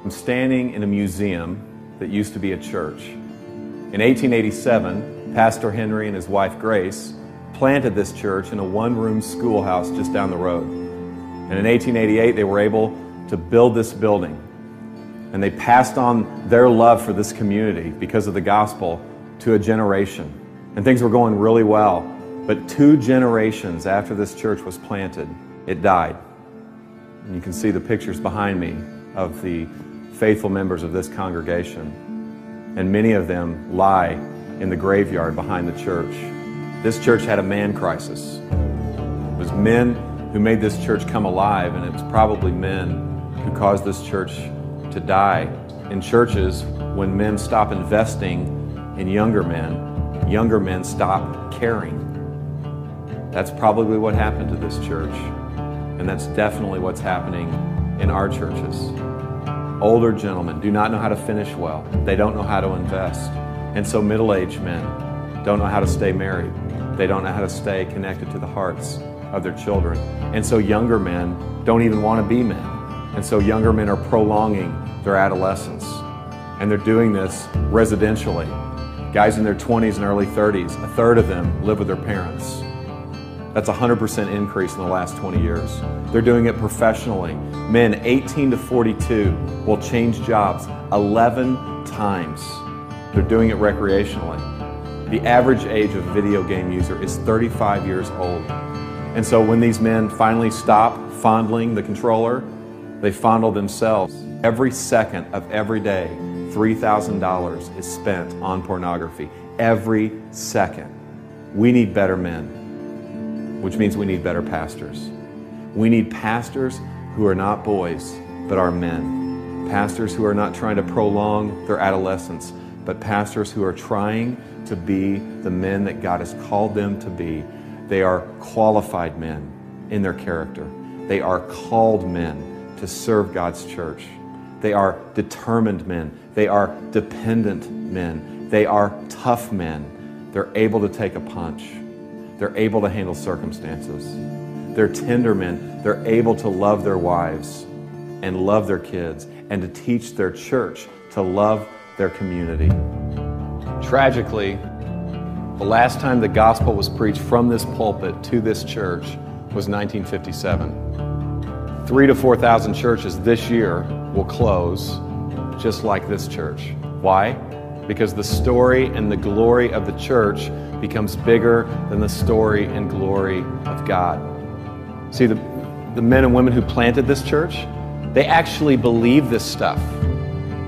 I'm standing in a museum that used to be a church. In 1887, Pastor Henry and his wife Grace planted this church in a one-room schoolhouse just down the road. And in 1888, they were able to build this building. And they passed on their love for this community because of the gospel to a generation. And things were going really well. But 2 generations after this church was planted, it died. And you can see the pictures behind me of the faithful members of this congregation. And many of them lie in the graveyard behind the church. This church had a man crisis. It was men who made this church come alive, and it was probably men who caused this church to die. In churches, when men stop investing in younger men stop caring. That's probably what happened to this church. And that's definitely what's happening in our churches. Older gentlemen do not know how to finish well. They don't know how to invest. And so middle-aged men don't know how to stay married. They don't know how to stay connected to the hearts of their children. And so younger men don't even want to be men. And so younger men are prolonging their adolescence. And they're doing this residentially. Guys in their 20s and early 30s, a third of them live with their parents. That's a 100% increase in the last 20 years. They're doing it professionally. Men 18 to 42 will change jobs 11 times. They're doing it recreationally. The average age of a video game user is 35 years old. And so when these men finally stop fondling the controller, they fondle themselves. Every second of every day, $3,000 is spent on pornography. Every second. We need better men, which means we need better pastors. We need pastors who are not boys, but are men. Pastors who are not trying to prolong their adolescence, but pastors who are trying to be the men that God has called them to be. They are qualified men in their character. They are called men to serve God's church. They are determined men. They are dependent men. They are tough men. They're able to take a punch. They're able to handle circumstances. They're tender men. They're able to love their wives and love their kids and to teach their church to love their community. Tragically, the last time the gospel was preached from this pulpit to this church was 1957. 3,000 to 4,000 churches this year will close just like this church. Why? Because the story and the glory of the church becomes bigger than the story and glory of God. See, the men and women who planted this church, they actually believe this stuff.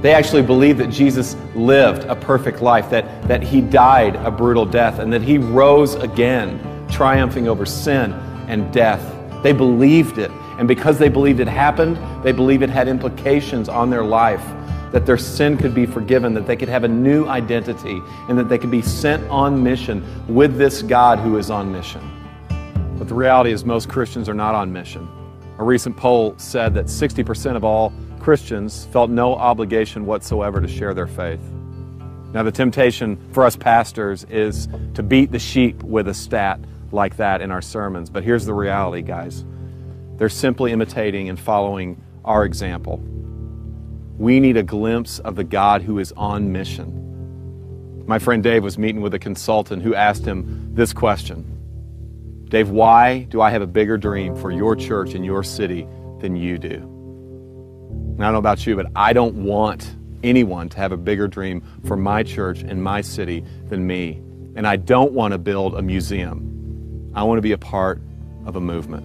They actually believe that Jesus lived a perfect life, that He died a brutal death, and that He rose again, triumphing over sin and death. They believed it. And because they believed it happened, they believed it had implications on their life, that their sin could be forgiven, that they could have a new identity, and that they could be sent on mission with this God who is on mission. But the reality is most Christians are not on mission. A recent poll said that 60% of all Christians felt no obligation whatsoever to share their faith. Now, the temptation for us pastors is to beat the sheep with a stat like that in our sermons. But here's the reality, guys. They're simply imitating and following our example. We need a glimpse of the God who is on mission. My friend Dave was meeting with a consultant who asked him this question. Dave, why do I have a bigger dream for your church and your city than you do? And I don't know about you, but I don't want anyone to have a bigger dream for my church and my city than me. And I don't want to build a museum. I want to be a part of a movement.